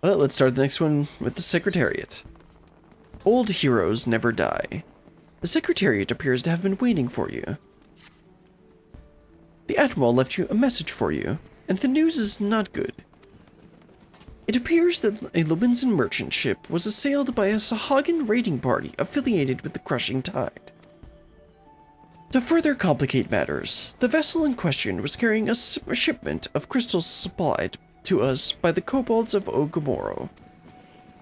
Well, let's start the next one with the Secretariat. Old heroes never die. The Secretariat appears to have been waiting for you. The Admiral left you a message for you, and the news is not good. It appears that a Lewinson merchant ship was assailed by a Sahagan raiding party affiliated with the Crushing Tide. To further complicate matters, the vessel in question was carrying a shipment of crystals supplied to us by the kobolds of Ogomoro.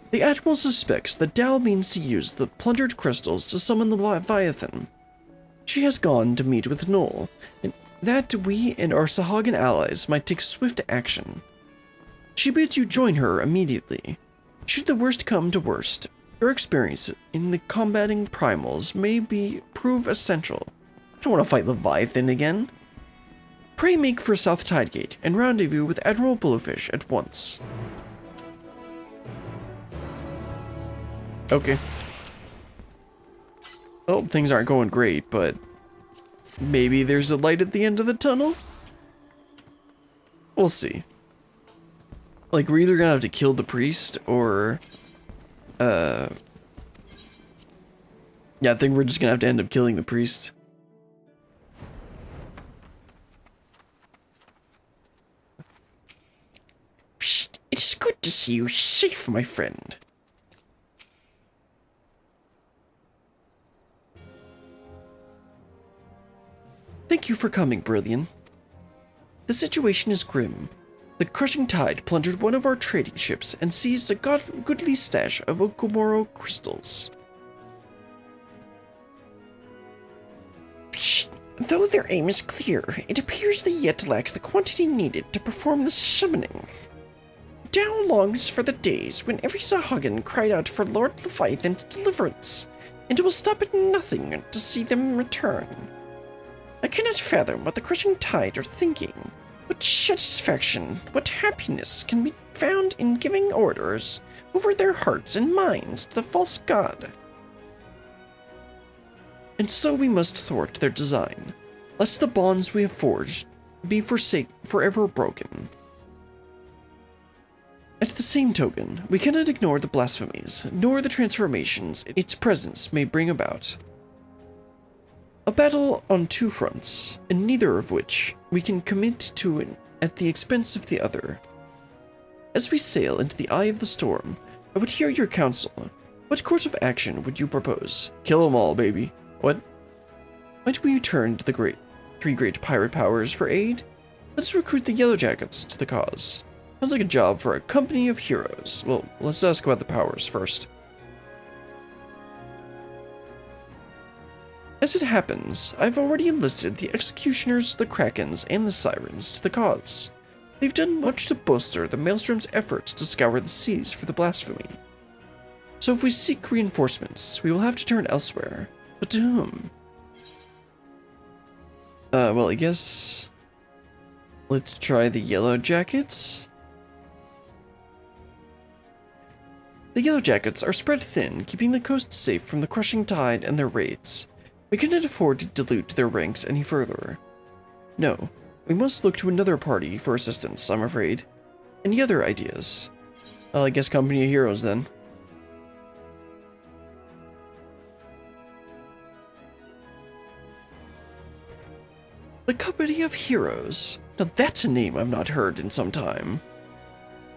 The Admiral suspects that Dal means to use the plundered crystals to summon the Leviathan. She has gone to meet with Noel, and that we and our Sahagan allies might take swift action. She bids you join her immediately. Should the worst come to worst, your experience in the combating primals may prove essential. I don't want to fight Leviathan again. Pray make for South Tidegate and rendezvous with Admiral Bluefish at once. Okay. Well, things aren't going great, but maybe there's a light at the end of the tunnel? We'll see. Like, we're either gonna have to kill the priest, or... Yeah, I think we're just gonna have to end up killing the priest. Psst, it is good to see you safe, my friend. Thank you for coming, Brilliant. The situation is grim. The Crushing Tide plundered one of our trading ships and seized a goodly stash of Ogomoro crystals. Though their aim is clear, it appears they yet lack the quantity needed to perform the summoning. Dal longs for the days when every Sahagan cried out for Lord Leviathan's deliverance, and it will stop at nothing to see them return. I cannot fathom what the Crushing Tide are thinking. What satisfaction, what happiness can be found in giving orders over their hearts and minds to the false god? And so we must thwart their design, lest the bonds we have forged be forever broken. At the same token, we cannot ignore the blasphemies, nor the transformations its presence may bring about. A battle on two fronts, and neither of which we can commit to at the expense of the other. As we sail into the eye of the storm, I would hear your counsel. What course of action would you propose? Kill them all, baby. What? Might we turn to the three great pirate powers for aid? Let us recruit the Yellowjackets to the cause. Sounds like a job for a company of heroes. Well, let's ask about the powers first. As it happens, I've already enlisted the Executioners, the Krakens, and the Sirens to the cause. They've done much to bolster the Maelstrom's efforts to scour the seas for the blasphemy. So if we seek reinforcements, we will have to turn elsewhere. But to whom? Well, I guess... let's try the Yellowjackets? The Yellowjackets are spread thin, keeping the coast safe from the Crushing Tide and their raids. We cannot afford to dilute their ranks any further. No, we must look to another party for assistance, I'm afraid. Any other ideas? Well, I guess company of heroes, then. The Company of Heroes. Now that's a name I've not heard in some time.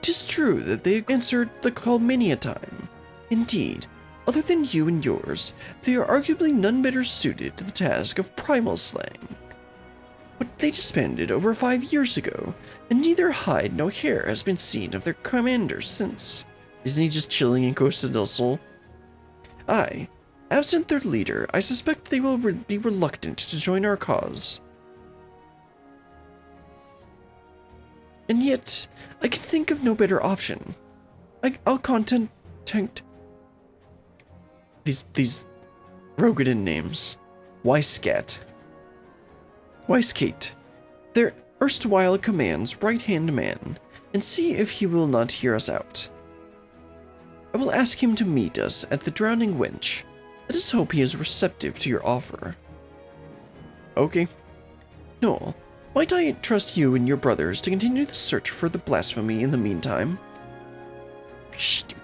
'Tis true that they answered the call many a time. Indeed, other than you and yours, they are arguably none better suited to the task of primal slaying. But they disbanded over 5 years ago, and neither hide nor hair has been seen of their commander since. Isn't he just chilling in Costa del Sol? Aye, absent their leader, I suspect they will be reluctant to join our cause. And yet, I can think of no better option. I'll content these Rogadan names. Weisskate, their erstwhile command's right-hand man, and see if he will not hear us out. I will ask him to meet us at the Drowning Wench. Let us hope he is receptive to your offer. Okay. Noel, might I trust you and your brothers to continue the search for the blasphemy in the meantime?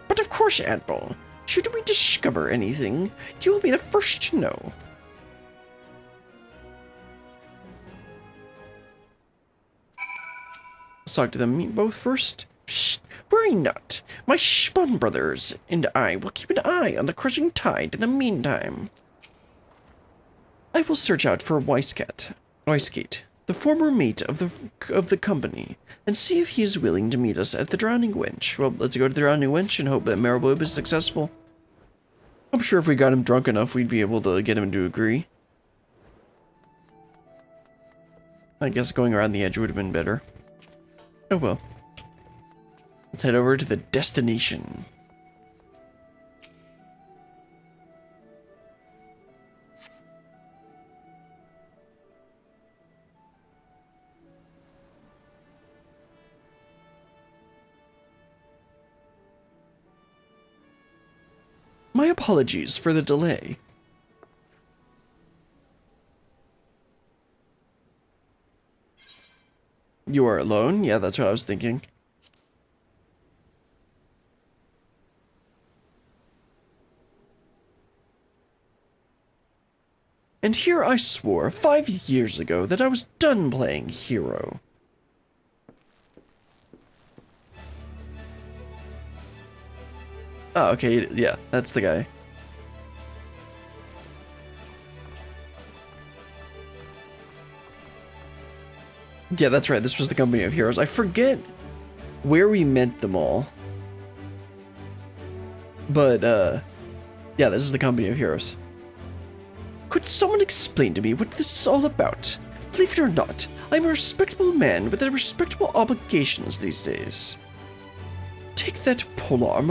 But of course, Admiral. Should we discover anything, you will be the first to know. Let's talk to them both first. Worry not. My Spawn brothers and I will keep an eye on the crushing tide in the meantime. I will search out for Weisskate, the former mate of the company, and see if he is willing to meet us at the Drowning Wench. Well, let's go to the Drowning Wench and hope that Mariboob is successful. I'm sure if we got him drunk enough, we'd be able to get him to agree. I guess going around the edge would have been better. Oh well. Let's head over to the destination. My apologies for the delay. You are alone? Yeah, that's what I was thinking. And here I swore 5 years ago that I was done playing hero. Oh, okay, yeah, that's the guy. Yeah, that's right, this was the company of heroes. I forget where we met them all. But, yeah, this is the company of heroes. Could someone explain to me what this is all about? Believe it or not, I'm a respectable man with respectable obligations these days. Take that polearm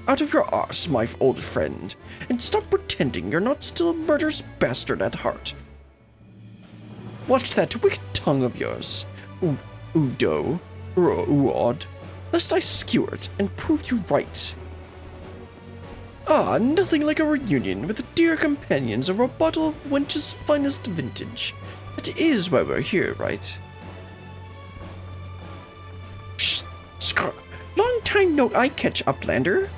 out of your arse, my old friend, and stop pretending you're not still a murderous bastard at heart. Watch that wicked tongue of yours, Udo, or Uod, lest I skewer it and prove you right. Ah, nothing like a reunion with the dear companions over a bottle of Wench's finest vintage. That is why we're here, right? Psst, long time no eye catch, Uplander.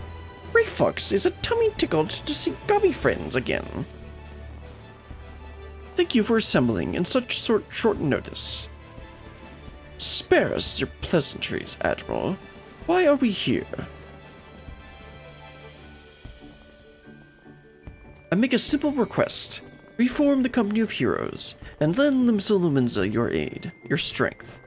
Ray Fox is a tummy tickled to see gobby friends again. Thank you for assembling in such short notice. Spare us your pleasantries, Admiral. Why are we here? I make a simple request. Reform the company of heroes, and lend them Sulumenza your aid, your strength.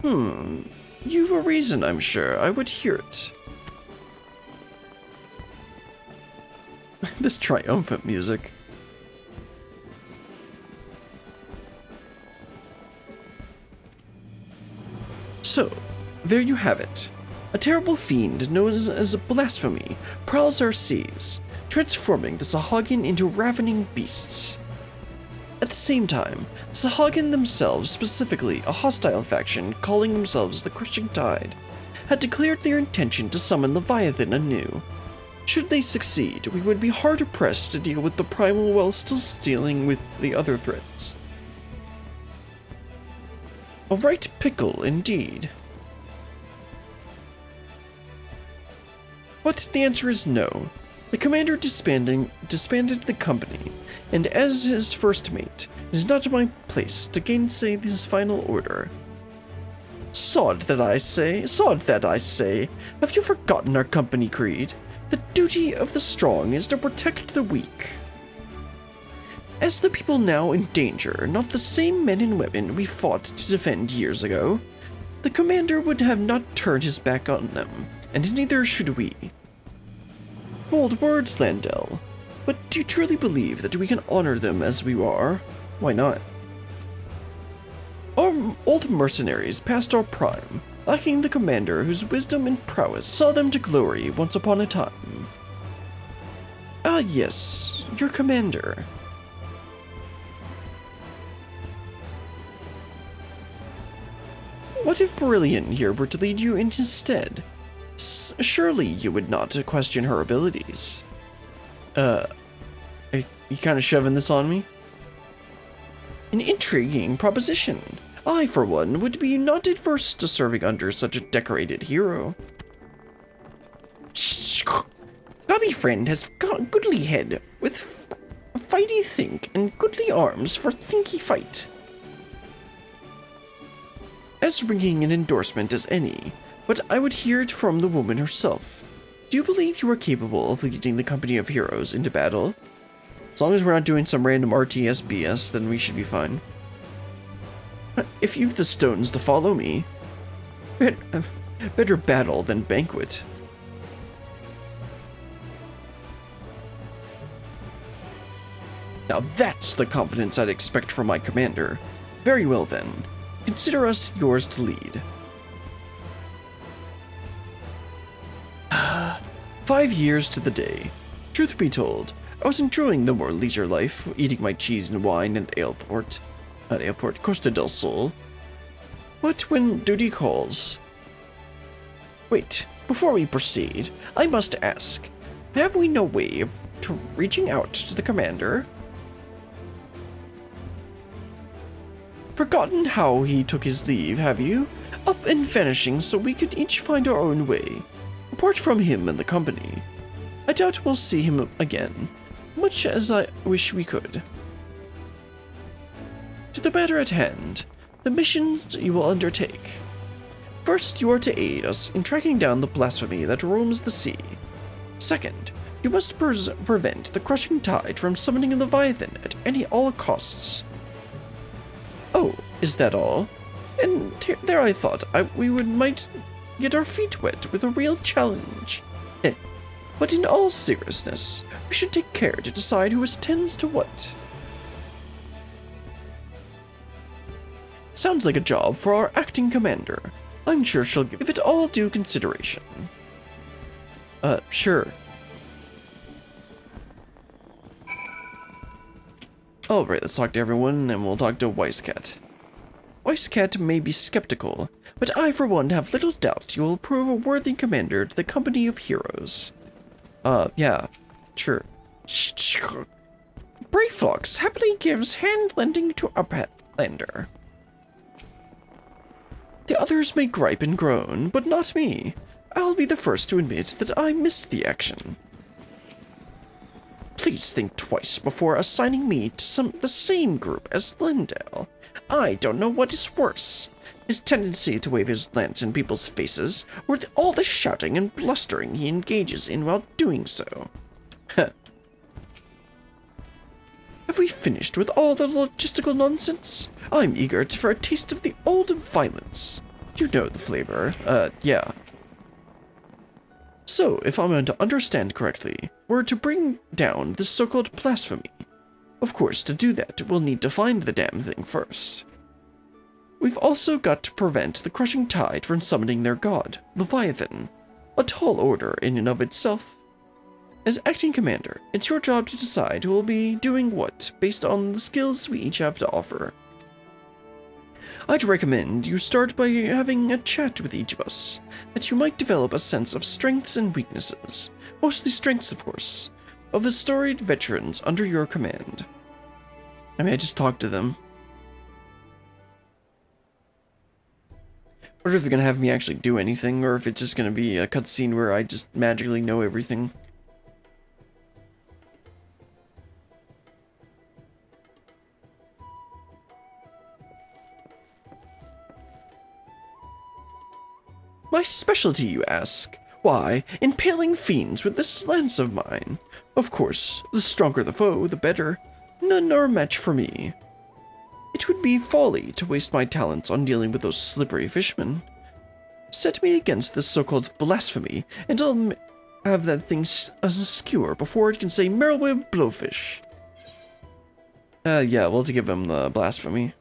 You've a reason, I'm sure. I would hear it. This triumphant music. So, there you have it. A terrible fiend known as a blasphemy prowls our seas, transforming the Sahagin into ravening beasts. At the same time, the Sahagin themselves, specifically a hostile faction calling themselves the Crushing Tide, had declared their intention to summon Leviathan anew. Should they succeed, we would be hard-pressed to deal with the primal while still dealing with the other threats. A right pickle, indeed. But the answer is no. The commander disbanded the company, and as his first mate, it is not my place to gainsay this final order. Sod that I say, have you forgotten our company creed? The duty of the strong is to protect the weak. As the people now in danger, not the same men and women we fought to defend years ago, the commander would have not turned his back on them, and neither should we. Bold words, Landell, but do you truly believe that we can honor them as we are? Why not? Our old mercenaries passed our prime, lacking the commander whose wisdom and prowess saw them to glory once upon a time. Ah yes, your commander. What if Brilliant here were to lead you in his stead? Surely you would not question her abilities. Are you kind of shoving this on me? An intriguing proposition. I, for one, would be not adverse to serving under such a decorated hero. Gobby friend has got goodly head, with fighty think, and goodly arms for thinky fight. As ringing an endorsement as any, but I would hear it from the woman herself. Do you believe you are capable of leading the company of heroes into battle? As long as we're not doing some random RTS BS, then we should be fine. If you've the stones to follow me, better battle than banquet. Now that's the confidence I'd expect from my commander. Very well then, consider us yours to lead. 5 years to the day. Truth be told, I was enjoying the more leisure life, eating my cheese and wine at Costa del Sol. But when duty calls... Wait, before we proceed, I must ask, have we no way of reaching out to the commander? Forgotten how he took his leave, have you? Up and vanishing so we could each find our own way. Apart from him and the company. I doubt we'll see him again, much as I wish we could. To the matter at hand, the missions you will undertake. First, you are to aid us in tracking down the blasphemy that roams the sea. Second, you must prevent the crushing tide from summoning a Leviathan at all costs. Oh, is that all? And there I thought we might get our feet wet with a real challenge. But in all seriousness, we should take care to decide who attends to what. Sounds like a job for our acting commander. I'm sure she'll give it all due consideration. Sure. Alright, let's talk to everyone, and we'll talk to Wisecat. Wisecat may be skeptical, but I for one have little doubt you will prove a worthy commander to the company of heroes. Yeah, sure. Brayflox happily gives hand-lending to Uplander. The others may gripe and groan, but not me. I'll be the first to admit that I missed the action. Please think twice before assigning me to the same group as Lindell. I don't know what is worse. His tendency to wave his lance in people's faces, or all the shouting and blustering he engages in while doing so. Have we finished with all the logistical nonsense? I'm eager for a taste of the old violence. You know the flavor. Yeah. So, if I'm going to understand correctly, we're to bring down this so-called blasphemy. Of course, to do that, we'll need to find the damn thing first. We've also got to prevent the crushing tide from summoning their god, Leviathan. A tall order in and of itself. As acting commander, it's your job to decide who will be doing what, based on the skills we each have to offer. I'd recommend you start by having a chat with each of us, that you might develop a sense of strengths and weaknesses, mostly strengths of course, of the storied veterans under your command. I mean, I just talked to them. I wonder if they're gonna have me actually do anything, or if it's just gonna be a cutscene where I just magically know everything. My specialty, you ask? Why, impaling fiends with this lance of mine. Of course, the stronger the foe, the better. None are a match for me. It would be folly to waste my talents on dealing with those slippery fishmen. Set me against this so-called blasphemy, and I'll have that thing skewer before it can say Merrillweb Blowfish. Yeah, we'll have to give him the blasphemy.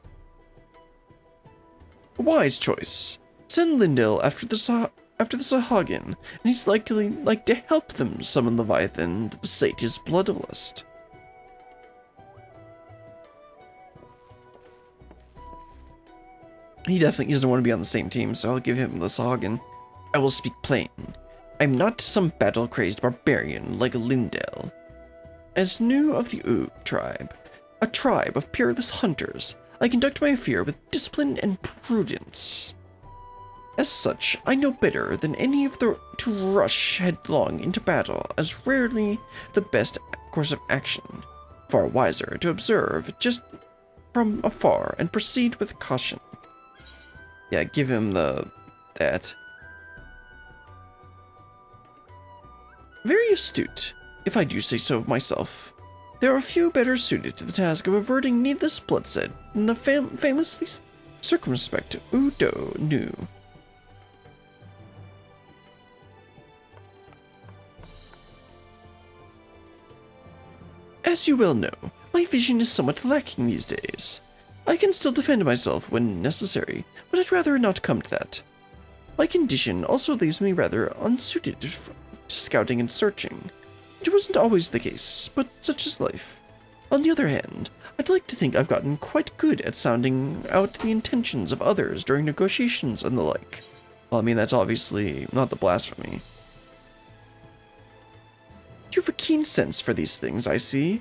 A wise choice. Send Lindell after the Sahagin, and he's likely to help them summon Leviathan to sate his bloodlust. He definitely doesn't want to be on the same team, so I'll give him the Sahagin. I will speak plain. I'm not some battle-crazed barbarian like Lindell. As new of the Oog tribe, a tribe of peerless hunters, I conduct my affair with discipline and prudence. As such, I know better than any of the to rush headlong into battle as rarely the best course of action. Far wiser to observe just from afar and proceed with caution. Yeah, give him that. Very astute, if I do say so myself. There are few better suited to the task of averting needless bloodshed than the famously circumspect Udo Nu. As you well know, my vision is somewhat lacking these days. I can still defend myself when necessary, but I'd rather not come to that. My condition also leaves me rather unsuited to scouting and searching. It wasn't always the case, but such is life. On the other hand, I'd like to think I've gotten quite good at sounding out the intentions of others during negotiations and the like. Well, I mean, that's obviously not the blasphemy. You have a keen sense for these things, I see.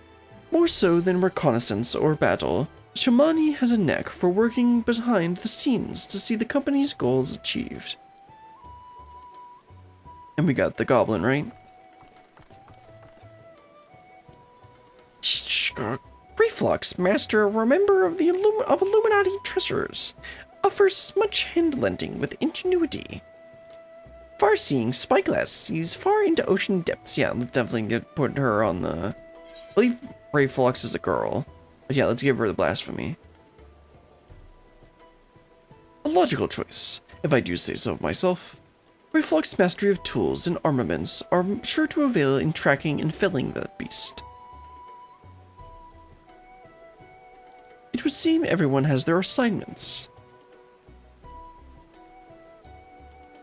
More so than reconnaissance or battle, Shamani has a knack for working behind the scenes to see the company's goals achieved. And we got the goblin, right? Reflux, master, a member of the Illuminati treasures, offers much hand-lending with ingenuity. Far-seeing spyglass sees far into ocean depths. Yeah, let's definitely put her on the... I believe Reflux is a girl. But yeah, let's give her the blasphemy. A logical choice, if I do say so myself. Reflux mastery of tools and armaments are sure to avail in tracking and felling that beast. It would seem everyone has their assignments.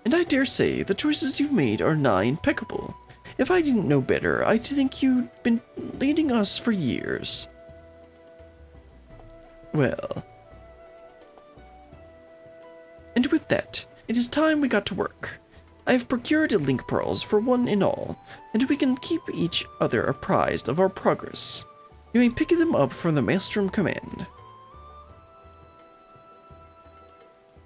And I dare say the choices you've made are nigh impeccable. If I didn't know better, I'd think you'd been leading us for years. Well. And with that, it is time we got to work. I have procured link pearls for one and all, and we can keep each other apprised of our progress. You may pick them up from the Maelstrom Command.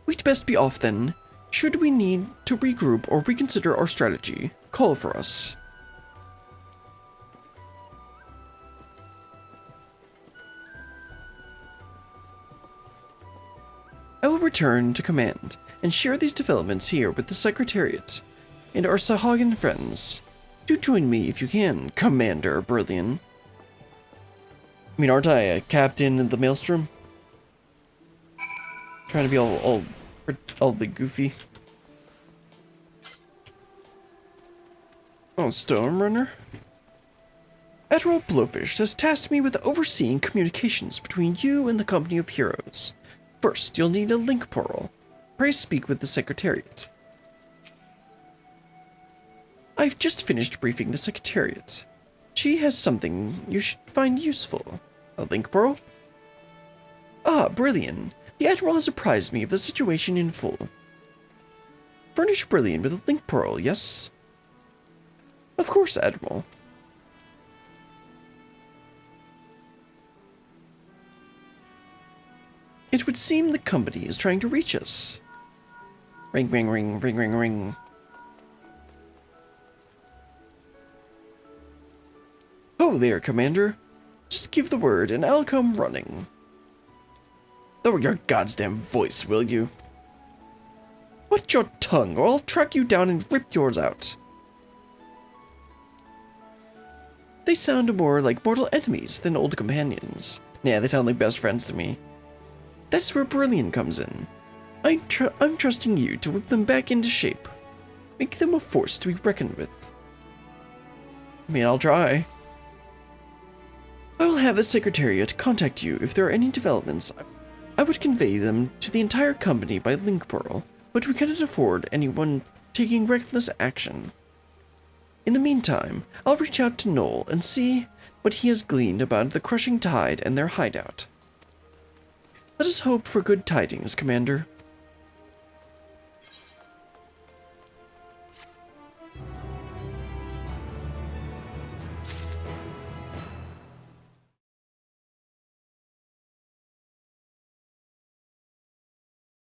We'd best be off then. Should we need to regroup or reconsider our strategy, call for us. I will return to command and share these developments here with the Secretariat and our Sahagan friends. Do join me if you can, Commander Berlian. I mean, aren't I a captain in the Maelstrom? Trying to be all big goofy. Oh, Stormrunner? Admiral Blowfish has tasked me with overseeing communications between you and the Company of Heroes. First, you'll need a link pearl. Pray speak with the Secretariat. I've just finished briefing the Secretariat. She has something you should find useful. A link pearl? Ah, brilliant. The Admiral has apprised me of the situation in full. Furnish Brilliant with a link pearl, yes? Of course, Admiral. It would seem the company is trying to reach us. Ring, ring, ring, ring, ring, ring. Oh there, Commander. Just give the word and I'll come running. Lower your goddamn voice, will you? Watch your tongue, or I'll track you down and rip yours out. They sound more like mortal enemies than old companions. Yeah, they sound like best friends to me. That's where Brilliant comes in. I'm trusting you to whip them back into shape. Make them a force to be reckoned with. I mean, I'll try. I will have the Secretariat contact you if there are any developments. I would convey them to the entire company by link pearl, but we cannot afford anyone taking reckless action. In the meantime, I'll reach out to Noel and see what he has gleaned about the crushing tide and their hideout. Let us hope for good tidings, Commander.